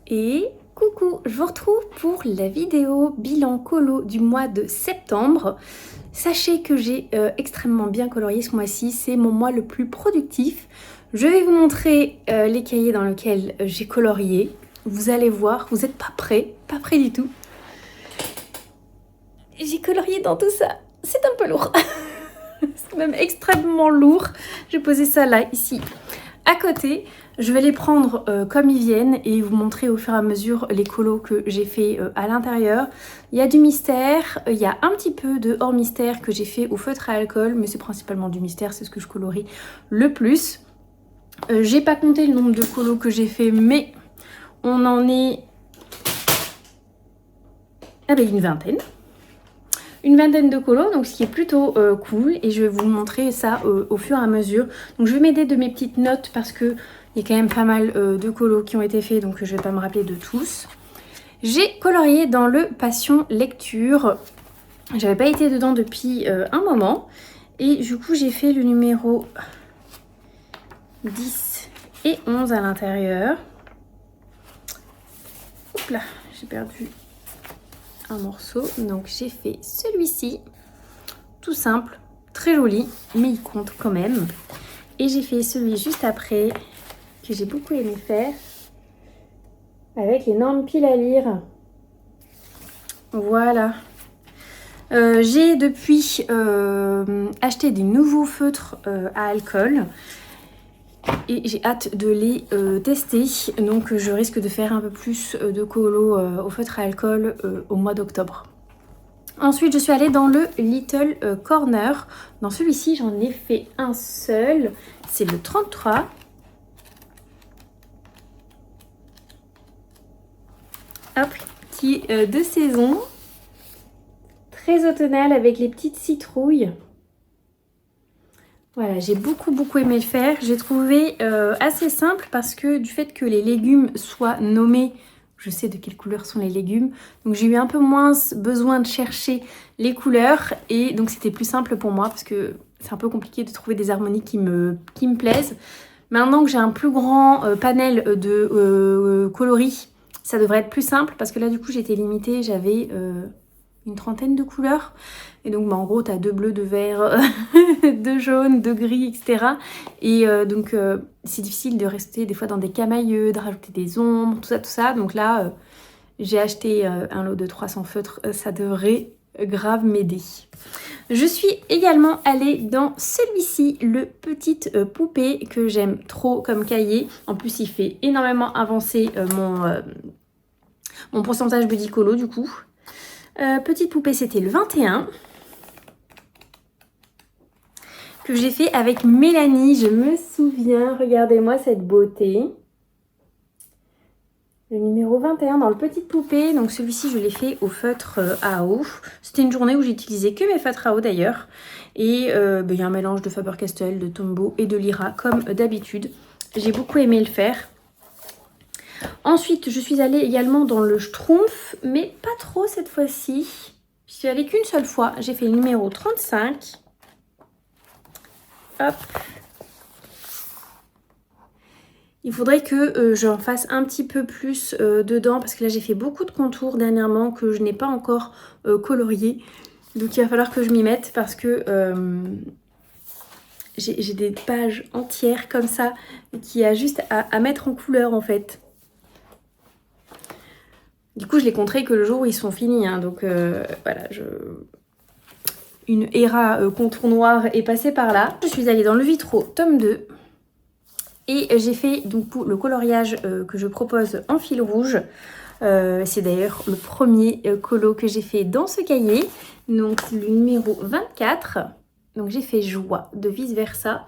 Et coucou, je vous retrouve pour la vidéo bilan colo du mois de septembre. Sachez que j'ai extrêmement bien colorié ce mois-ci, c'est mon mois le plus productif. Je vais vous montrer les cahiers dans lesquels j'ai colorié. Vous allez voir, vous n'êtes pas prêts du tout. J'ai colorié dans tout ça, c'est un peu lourd. C'est même extrêmement lourd. J'ai posé ça là, ici, à côté. Je vais les prendre comme ils viennent et vous montrer au fur et à mesure les colos que j'ai fait à l'intérieur. Il y a du mystère, il y a un petit peu de hors mystère que j'ai fait au feutre à alcool, mais c'est principalement du mystère, c'est ce que je colorie le plus. J'ai pas compté le nombre de colos que j'ai fait, mais on en est une vingtaine. Une vingtaine de colos, donc ce qui est plutôt cool, et je vais vous montrer ça au fur et à mesure. Donc je vais m'aider de mes petites notes parce que il y a quand même pas mal de colos qui ont été faits, donc je vais pas me rappeler de tous. J'ai colorié dans le Passion Lecture. J'avais pas été dedans depuis un moment, et du coup j'ai fait le numéro 10 et 11 à l'intérieur. Hop là, j'ai perdu un morceau, donc j'ai fait celui-ci, tout simple, très joli, mais il compte quand même. Et j'ai fait celui juste après, que j'ai beaucoup aimé faire, avec l'énorme pile à lire. Voilà. J'ai depuis acheté des nouveaux feutres à alcool. Et j'ai hâte de les tester, donc je risque de faire un peu plus de colos au feutre à alcool au mois d'octobre. Ensuite, je suis allée dans le Little Corner. Dans celui-ci, j'en ai fait un seul, c'est le 33. Hop, qui est de saison, très automnal avec les petites citrouilles. Voilà, j'ai beaucoup aimé le faire. J'ai trouvé assez simple parce que du fait que les légumes soient nommés, je sais de quelle couleur sont les légumes. Donc j'ai eu un peu moins besoin de chercher les couleurs et donc c'était plus simple pour moi parce que c'est un peu compliqué de trouver des harmonies qui me plaisent. Maintenant que j'ai un plus grand panel de coloris, ça devrait être plus simple parce que là du coup j'étais limitée, j'avais une trentaine de couleurs. Et donc en gros tu as 2 bleus, 2 verts, 2 jaunes, 2 gris, etc. Et donc c'est difficile de rester des fois dans des camailleux, de rajouter des ombres, tout ça. Donc là j'ai acheté un lot de 300 feutres, ça devrait grave m'aider. Je suis également allée dans celui-ci, le Petite Poupée, que j'aime trop comme cahier. En plus il fait énormément avancer mon pourcentage Buddy Colo du coup. Petite Poupée, c'était le 21 que j'ai fait avec Mélanie. Je me souviens, regardez-moi cette beauté. Le numéro 21 dans le Petite Poupée. Donc celui-ci, je l'ai fait au feutre à eau. C'était une journée où j'utilisais que mes feutres à eau d'ailleurs. Et il y a un mélange de Faber-Castell, de Tombow et de Lyra comme d'habitude. J'ai beaucoup aimé le faire. Ensuite, je suis allée également dans le Schtroumpf, mais pas trop cette fois-ci. Je suis allée qu'une seule fois. J'ai fait le numéro 35. Hop. Il faudrait que j'en fasse un petit peu plus dedans parce que là j'ai fait beaucoup de contours dernièrement que je n'ai pas encore colorié. Donc il va falloir que je m'y mette parce que j'ai des pages entières comme ça qui a juste à mettre en couleur en fait. Du coup je les compterai que le jour où ils sont finis. Hein, donc voilà, une era contour noir est passée par là. Je suis allée dans le Vitro tome 2. Et j'ai fait donc le coloriage que je propose en fil rouge. C'est d'ailleurs le premier colo que j'ai fait dans ce cahier. Donc le numéro 24. Donc j'ai fait joie de vice versa.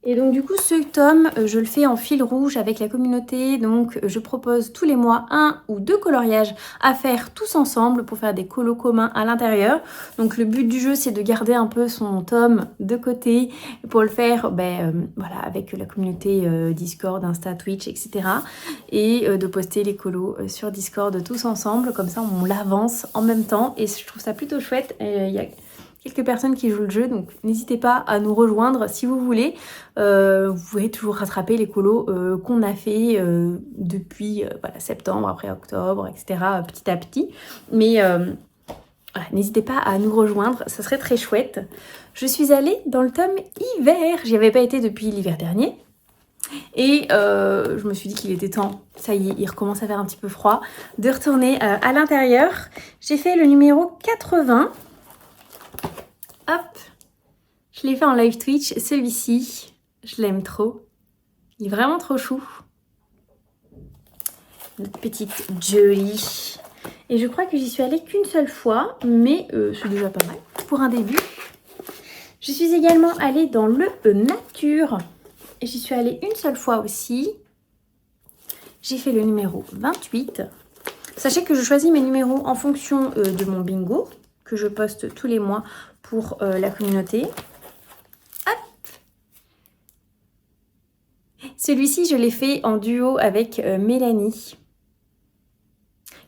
Et donc du coup ce tome, je le fais en fil rouge avec la communauté. Donc je propose tous les mois 1 ou 2 coloriages à faire tous ensemble pour faire des colos communs à l'intérieur. Donc le but du jeu c'est de garder un peu son tome de côté pour le faire voilà, avec la communauté Discord, Insta, Twitch, etc. Et de poster les colos sur Discord tous ensemble. Comme ça on l'avance en même temps et je trouve ça plutôt chouette. Il y a quelques personnes qui jouent le jeu, donc n'hésitez pas à nous rejoindre si vous voulez. Vous pouvez toujours rattraper les colos qu'on a fait depuis voilà, septembre, après octobre, etc. Petit à petit. Mais voilà, n'hésitez pas à nous rejoindre, ça serait très chouette. Je suis allée dans le tome hiver, j'y avais pas été depuis l'hiver dernier. Et je me suis dit qu'il était temps, ça y est, il recommence à faire un petit peu froid, de retourner à l'intérieur. J'ai fait le numéro 80. Hop, je l'ai fait en live Twitch, celui-ci, je l'aime trop. Il est vraiment trop chou. Notre petite Jolie. Et je crois que j'y suis allée qu'une seule fois, mais c'est déjà pas mal pour un début. Je suis également allée dans le Nature. Et j'y suis allée une seule fois aussi. J'ai fait le numéro 28. Sachez que je choisis mes numéros en fonction de mon bingo, que je poste tous les mois pour la communauté. Hop! Celui-ci, je l'ai fait en duo avec Mélanie,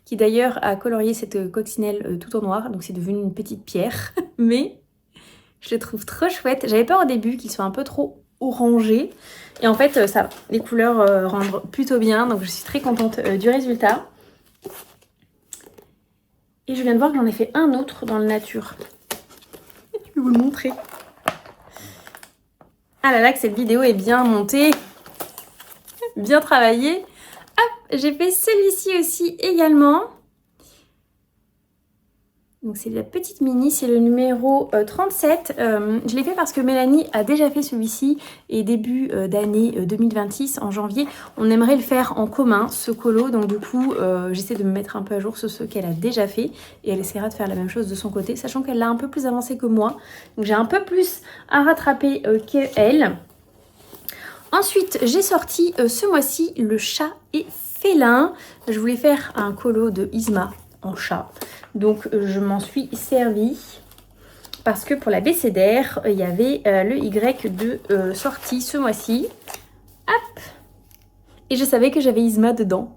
qui d'ailleurs a colorié cette coccinelle tout en noir, donc c'est devenu une petite pierre. Mais je le trouve trop chouette. J'avais peur au début qu'il soit un peu trop orangé. Et en fait, ça va. Les couleurs rendent plutôt bien, donc je suis très contente du résultat. Et je viens de voir que j'en ai fait un autre dans le Nature. Je vais vous le montrer. Ah là là, que cette vidéo est bien montée. Bien travaillée. Hop, j'ai fait celui-ci aussi également. Donc c'est la petite mini, c'est le numéro 37. Je l'ai fait parce que Mélanie a déjà fait celui-ci et début d'année 2026, en janvier, on aimerait le faire en commun, ce colo. Donc du coup, j'essaie de me mettre un peu à jour sur ce qu'elle a déjà fait et elle essaiera de faire la même chose de son côté, sachant qu'elle l'a un peu plus avancé que moi. Donc j'ai un peu plus à rattraper qu'elle. Ensuite, j'ai sorti ce mois-ci le chat et félin. Je voulais faire un colo de Isma en chat. Donc je m'en suis servie parce que pour la BCDR, il y avait le Y de sortie ce mois-ci. Hop! Et je savais que j'avais Isma dedans.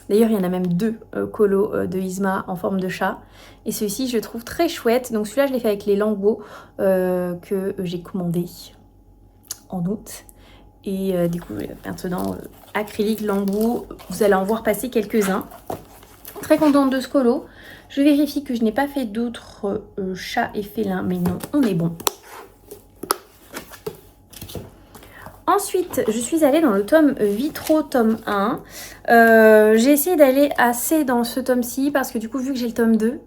D'ailleurs, il y en a même deux colos de Isma en forme de chat. Et celui-ci, je le trouve très chouette. Donc celui-là, je l'ai fait avec les lambeaux que j'ai commandés en août. Et du coup, maintenant, acrylique, lambeaux, vous allez en voir passer quelques-uns. Très contente de ce colo. Je vérifie que je n'ai pas fait d'autres chats et félins, mais non, on est bon. Ensuite, je suis allée dans le tome Vitro, tome 1. J'ai essayé d'aller assez dans ce tome-ci parce que du coup, vu que j'ai le tome 2,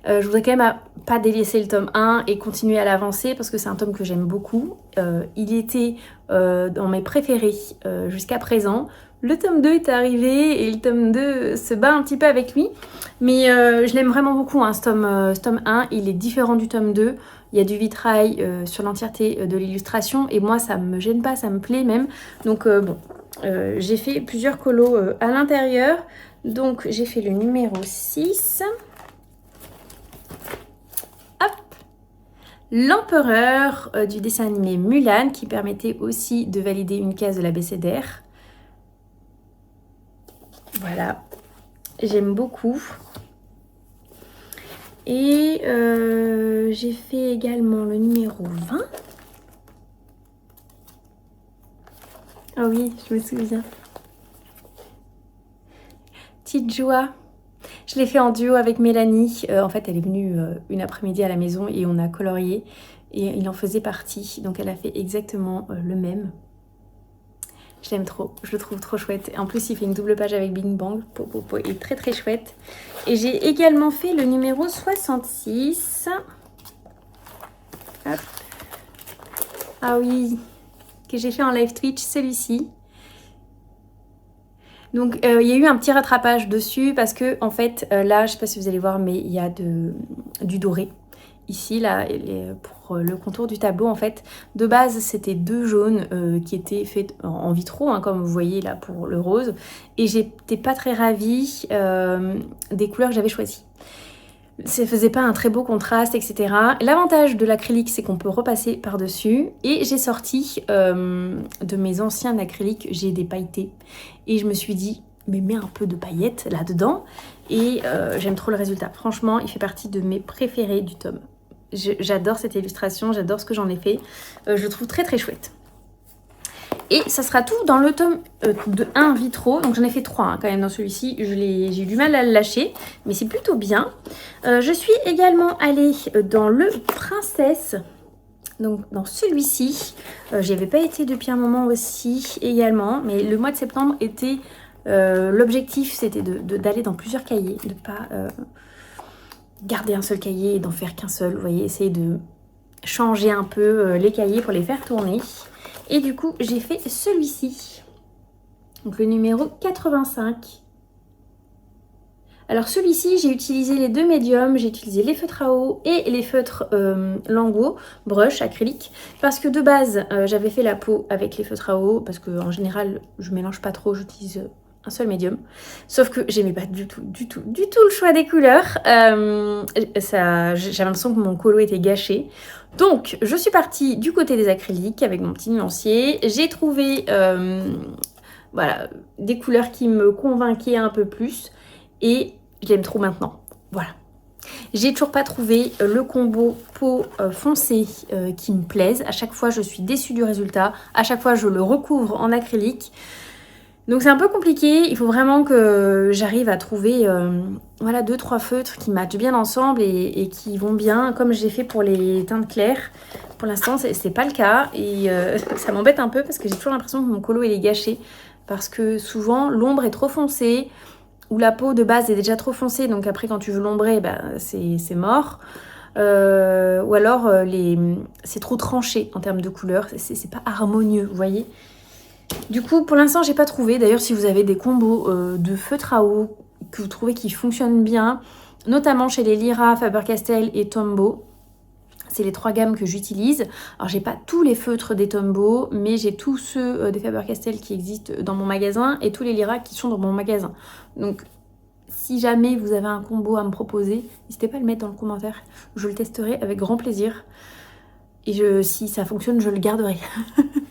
je voudrais quand même pas délaisser le tome 1 et continuer à l'avancer parce que c'est un tome que j'aime beaucoup. Il était dans mes préférés jusqu'à présent. Le tome 2 est arrivé et le tome 2 se bat un petit peu avec lui. Mais je l'aime vraiment beaucoup, hein, ce tome 1. Il est différent du tome 2. Il y a du vitrail sur l'entièreté de l'illustration. Et moi, ça me gêne pas, ça me plaît même. Donc bon, j'ai fait plusieurs colos à l'intérieur. Donc j'ai fait le numéro 6. L'empereur du dessin animé Mulan, qui permettait aussi de valider une case de la BCDR. Voilà, j'aime beaucoup. Et j'ai fait également le numéro 20. Ah oui, je me souviens. Petite joie. Je l'ai fait en duo avec Mélanie. En fait, elle est venue une après-midi à la maison et on a colorié. Et il en faisait partie. Donc, elle a fait exactement le même. Je l'aime trop. Je le trouve trop chouette. En plus, il fait une double page avec Bing Bang. Il est très très chouette. Et j'ai également fait le numéro 66. Hop. Ah oui, que j'ai fait en live Twitch, celui-ci. Donc il y a eu un petit rattrapage dessus parce que en fait là, je sais pas si vous allez voir, mais il y a du doré ici là pour le contour du tableau. En fait, de base c'était deux jaunes qui étaient faits en vitro, hein, comme vous voyez là pour le rose, et j'étais pas très ravie des couleurs que j'avais choisies. Ça faisait pas un très beau contraste, etc. L'avantage de l'acrylique, c'est qu'on peut repasser par-dessus. Et j'ai sorti de mes anciens acryliques, j'ai des pailletés. Et je me suis dit, mais mets un peu de paillettes là-dedans. Et j'aime trop le résultat. Franchement, il fait partie de mes préférés du tome. J'adore cette illustration, j'adore ce que j'en ai fait. Je le trouve très très chouette. Et ça sera tout dans le tome de 1 Vitro. Donc j'en ai fait 3 quand même dans celui-ci. J'ai eu du mal à le lâcher, mais c'est plutôt bien. Je suis également allée dans le Princesse. Donc dans celui-ci, j'y avais pas été depuis un moment aussi également. Mais le mois de septembre était... l'objectif c'était d'aller dans plusieurs cahiers. De pas garder un seul cahier et d'en faire qu'un seul. Vous voyez, essayer de changer un peu les cahiers pour les faire tourner. Et du coup, j'ai fait celui-ci. Donc le numéro 85. Alors celui-ci, j'ai utilisé les deux médiums. J'ai utilisé les feutres à eau et les feutres Languo, brush, acrylique. Parce que de base, j'avais fait la peau avec les feutres à eau. Parce qu'en général, je mélange pas trop, j'utilise un seul médium. Sauf que j'aimais pas du tout le choix des couleurs. J'avais l'impression que mon colo était gâché. Donc, je suis partie du côté des acryliques avec mon petit nuancier. J'ai trouvé voilà, des couleurs qui me convainquaient un peu plus. Et j'aime trop maintenant. Voilà. J'ai toujours pas trouvé le combo peau foncée qui me plaise. À chaque fois, je suis déçue du résultat. À chaque fois, je le recouvre en acrylique. Donc c'est un peu compliqué, il faut vraiment que j'arrive à trouver voilà, 2-3 feutres qui matchent bien ensemble et qui vont bien, comme j'ai fait pour les teintes claires. Pour l'instant, c'est pas le cas et ça m'embête un peu parce que j'ai toujours l'impression que mon colo il est gâché. Parce que souvent, l'ombre est trop foncée ou la peau de base est déjà trop foncée, donc après quand tu veux l'ombrer, c'est mort. Ou alors c'est trop tranché en termes de couleur, c'est pas harmonieux, vous voyez. Du coup, pour l'instant, j'ai pas trouvé. D'ailleurs, si vous avez des combos de feutres à eau que vous trouvez qui fonctionnent bien, notamment chez les Lyra, Faber-Castell et Tombow, c'est les 3 gammes que j'utilise. Alors, j'ai pas tous les feutres des Tombow, mais j'ai tous ceux des Faber-Castell qui existent dans mon magasin et tous les Lyra qui sont dans mon magasin. Donc, si jamais vous avez un combo à me proposer, n'hésitez pas à le mettre dans le commentaire. Je le testerai avec grand plaisir. Et si ça fonctionne, je le garderai.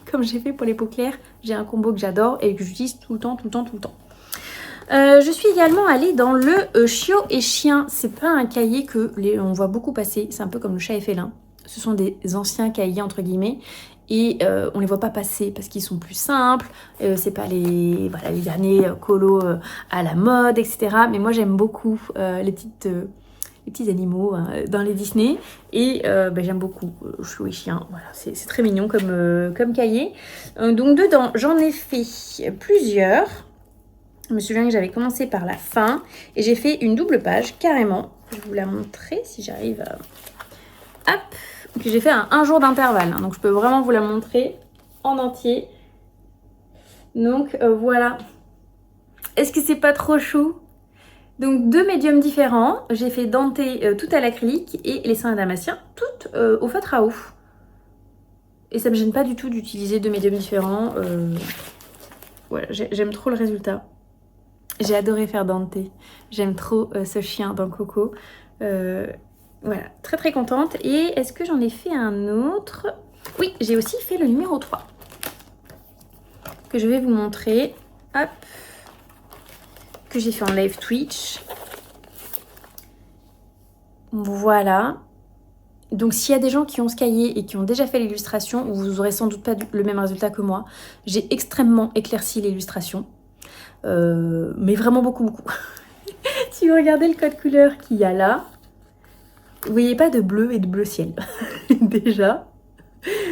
Comme j'ai fait pour les peaux claires, j'ai un combo que j'adore et que j'utilise tout le temps. Je suis également allée dans le Chiot et Chien. C'est pas un cahier que on voit beaucoup passer. C'est un peu comme le chat et félin. Ce sont des anciens cahiers entre guillemets. Et on les voit pas passer parce qu'ils sont plus simples. C'est pas les derniers colos à la mode, etc. Mais moi j'aime beaucoup les petits animaux dans les Disney et j'aime beaucoup Chiot et Chien. Voilà, c'est très mignon comme cahier. Donc dedans, j'en ai fait plusieurs. Je me souviens que j'avais commencé par la fin et j'ai fait une double page carrément. Je vais vous la montrer si j'arrive à... Hop, que j'ai fait un jour d'intervalle. Donc je peux vraiment vous la montrer en entier. Donc voilà. Est-ce que c'est pas trop chou ? Donc 2 médiums différents, j'ai fait Dante tout à l'acrylique et les seins dalmatiens toutes au feutre à eau. Et ça me gêne pas du tout d'utiliser 2 médiums différents. Voilà, j'aime trop le résultat. J'ai adoré faire Dante. J'aime trop ce chien dans Coco. Voilà, très très contente. Et est-ce que j'en ai fait un autre ? Oui, j'ai aussi fait le numéro 3. Que je vais vous montrer. Hop. Que j'ai fait en live Twitch. Voilà. Donc s'il y a des gens qui ont ce cahier et qui ont déjà fait l'illustration, vous aurez sans doute pas le même résultat que moi. J'ai extrêmement éclairci l'illustration. Mais vraiment beaucoup. Si vous regardez le code couleur qu'il y a là, vous voyez pas de bleu et de bleu ciel. Déjà.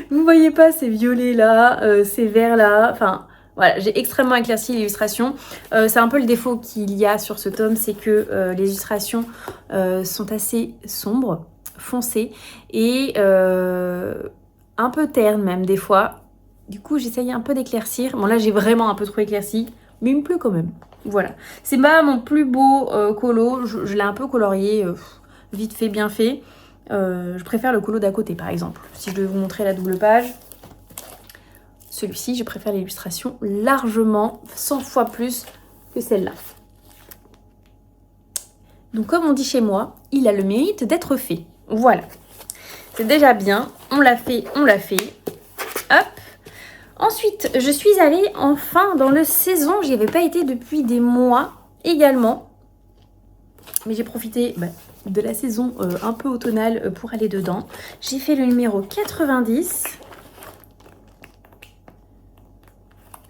Vous voyez pas ces violets là, ces verts là, enfin... Voilà, j'ai extrêmement éclairci l'illustration. C'est un peu le défaut qu'il y a sur ce tome, c'est que les illustrations sont assez sombres, foncées et un peu ternes même des fois. Du coup, j'essaye un peu d'éclaircir. Bon là, j'ai vraiment un peu trop éclairci, mais il me plaît quand même. Voilà. C'est pas mon plus beau colo. Je l'ai un peu colorié, vite fait, bien fait. Je préfère le colo d'à côté, par exemple. Si je devais vous montrer la double page... Celui-ci, je préfère l'illustration largement, 100 fois plus que celle-là. Donc comme on dit chez moi, il a le mérite d'être fait. Voilà. C'est déjà bien. On l'a fait, on l'a fait. Hop. Ensuite, je suis allée enfin dans le saison. J'y avais pas été depuis des mois également. Mais j'ai profité de la saison un peu automnale pour aller dedans. J'ai fait le numéro 90.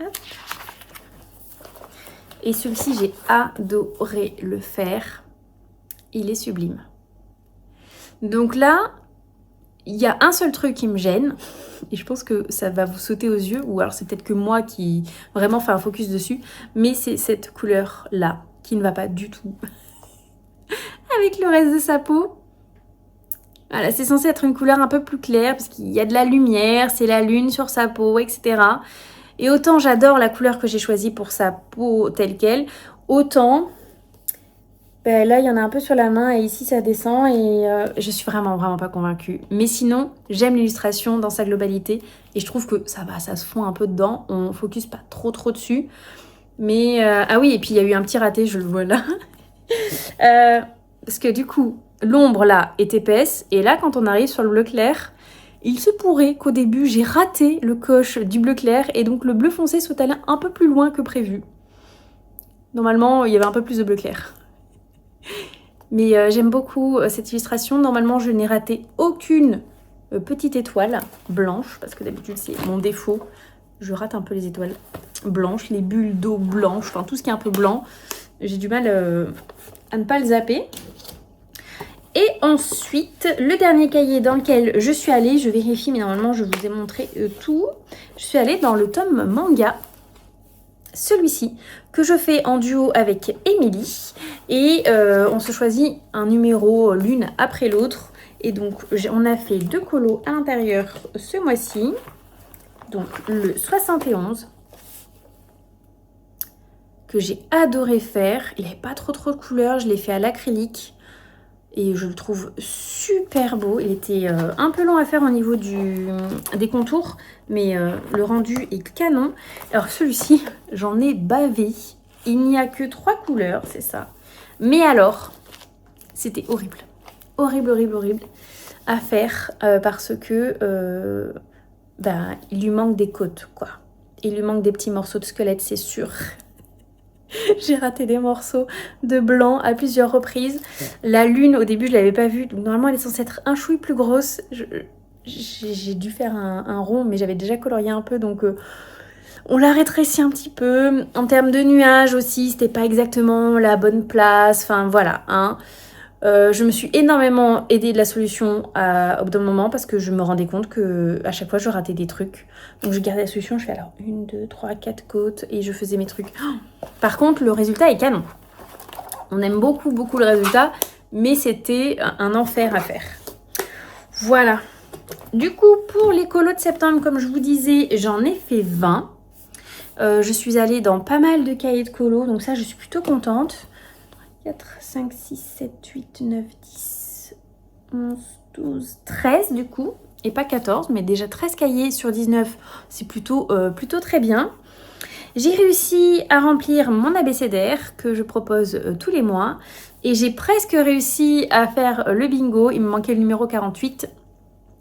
Hop. Et celui-ci, j'ai adoré le faire. Il est sublime. Donc là, il y a un seul truc qui me gêne. Et je pense que ça va vous sauter aux yeux. Ou alors c'est peut-être que moi qui vraiment fais un focus dessus. Mais c'est cette couleur-là qui ne va pas du tout avec le reste de sa peau. Voilà, c'est censé être une couleur un peu plus claire parce qu'il y a de la lumière, c'est la lune sur sa peau, etc. Et autant j'adore la couleur que j'ai choisie pour sa peau telle qu'elle, autant ben là il y en a un peu sur la main et ici ça descend et je suis vraiment pas convaincue. Mais sinon, j'aime l'illustration dans sa globalité et je trouve que ça va, ça se fond un peu dedans, on focus pas trop dessus. Mais ah oui, et puis il y a eu un petit raté, je le vois là. Parce que du coup, l'ombre là est épaisse et là quand on arrive sur le bleu clair, il se pourrait qu'au début j'ai raté le coche du bleu clair et donc le bleu foncé soit allé un peu plus loin que prévu. Normalement, il y avait un peu plus de bleu clair. Mais j'aime beaucoup cette illustration. Normalement, je n'ai raté aucune petite étoile blanche parce que d'habitude c'est mon défaut. Je rate un peu les étoiles blanches, les bulles d'eau blanches, enfin tout ce qui est un peu blanc. J'ai du mal à ne pas le zapper. Et ensuite, le dernier cahier dans lequel je suis allée, je vérifie, mais normalement je vous ai montré tout. Je suis allée dans le tome manga, celui-ci, que je fais en duo avec Émilie. Et on se choisit un numéro l'une après l'autre. Et donc, on a fait 2 colos à l'intérieur ce mois-ci. Donc, le 71, que j'ai adoré faire. Il n'avait pas trop de couleurs, je l'ai fait à l'acrylique. Et je le trouve super beau. Il était un peu long à faire au niveau des contours, mais le rendu est canon. Alors celui-ci, j'en ai bavé. Il n'y a que 3 couleurs, c'est ça. Mais alors, c'était horrible. Horrible à faire parce que il lui manque des côtes, quoi. Il lui manque des petits morceaux de squelette, c'est sûr. J'ai raté des morceaux de blanc à plusieurs reprises. La lune, au début, je ne l'avais pas vue. Donc, normalement, elle est censée être un chouille plus grosse. J'ai dû faire un rond, mais j'avais déjà colorié un peu. Donc, on l'a rétréci un petit peu. En termes de nuages aussi, c'était pas exactement la bonne place. Enfin, voilà. Hein. Je me suis énormément aidée de la solution au bout d'un moment parce que je me rendais compte que à chaque fois je ratais des trucs. Donc je gardais la solution, je fais alors 1, 2, 3, 4 côtes et je faisais mes trucs. Par contre, le résultat est canon. On aime beaucoup le résultat, mais c'était un enfer à faire. Voilà. Du coup, pour les colos de septembre, comme je vous disais, j'en ai fait 20. Je suis allée dans pas mal de cahiers de colos, donc ça je suis plutôt contente. 4, 5, 6, 7, 8, 9, 10, 11, 12, 13 du coup. Et pas 14, mais déjà 13 cahiers sur 19, c'est plutôt très bien. J'ai réussi à remplir mon abécédaire que je propose tous les mois. Et j'ai presque réussi à faire le bingo. Il me manquait le numéro 48.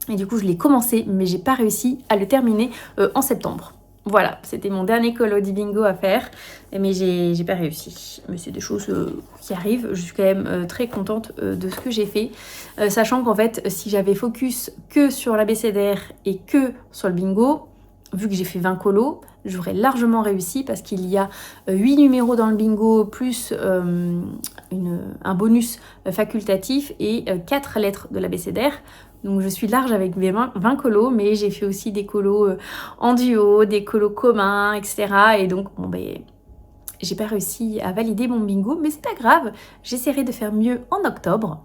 Et du coup, je l'ai commencé, mais j'ai pas réussi à le terminer en septembre. Voilà, c'était mon dernier colo du bingo à faire, mais j'ai pas réussi. Mais c'est des choses qui arrivent. Je suis quand même très contente de ce que j'ai fait, sachant qu'en fait, si j'avais focus que sur l'abécédaire et que sur le bingo, vu que j'ai fait 20 colos, j'aurais largement réussi parce qu'il y a 8 numéros dans le bingo plus un bonus facultatif et 4 lettres de l'abécédaire. Donc je suis large avec mes 20 colos, mais j'ai fait aussi des colos en duo, des colos communs, etc. Et donc j'ai pas réussi à valider mon bingo, mais c'est pas grave, j'essaierai de faire mieux en octobre.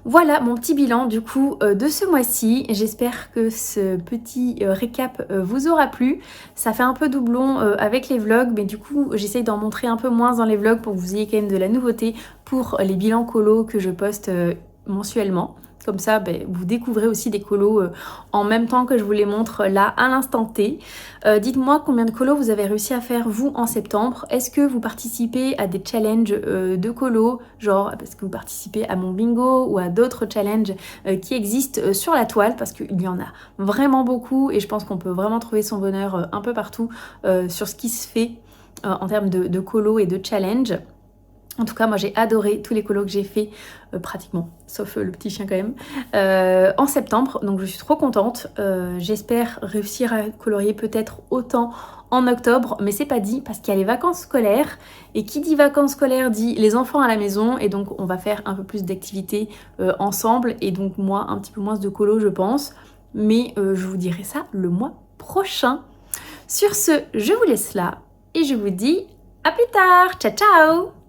Voilà mon petit bilan du coup de ce mois-ci. J'espère que ce petit récap vous aura plu. Ça fait un peu doublon avec les vlogs, mais du coup j'essaye d'en montrer un peu moins dans les vlogs pour que vous ayez quand même de la nouveauté pour les bilans colos que je poste mensuellement. Comme ça, vous découvrez aussi des colos en même temps que je vous les montre là à l'instant T. Dites-moi combien de colos vous avez réussi à faire vous en septembre. Est-ce que vous participez à des challenges de colos, genre parce que vous participez à mon bingo ou à d'autres challenges qui existent sur la toile, parce qu'il y en a vraiment beaucoup et je pense qu'on peut vraiment trouver son bonheur un peu partout sur ce qui se fait en termes de colos et de challenges. En tout cas, moi j'ai adoré tous les colos que j'ai fait, pratiquement, sauf le petit chien quand même, en septembre. Donc je suis trop contente. J'espère réussir à colorier peut-être autant en octobre, mais c'est pas dit parce qu'il y a les vacances scolaires. Et qui dit vacances scolaires dit les enfants à la maison. Et donc on va faire un peu plus d'activités ensemble. Et donc moi, un petit peu moins de colos je pense. Mais je vous dirai ça le mois prochain. Sur ce, je vous laisse là et je vous dis à plus tard. Ciao ciao!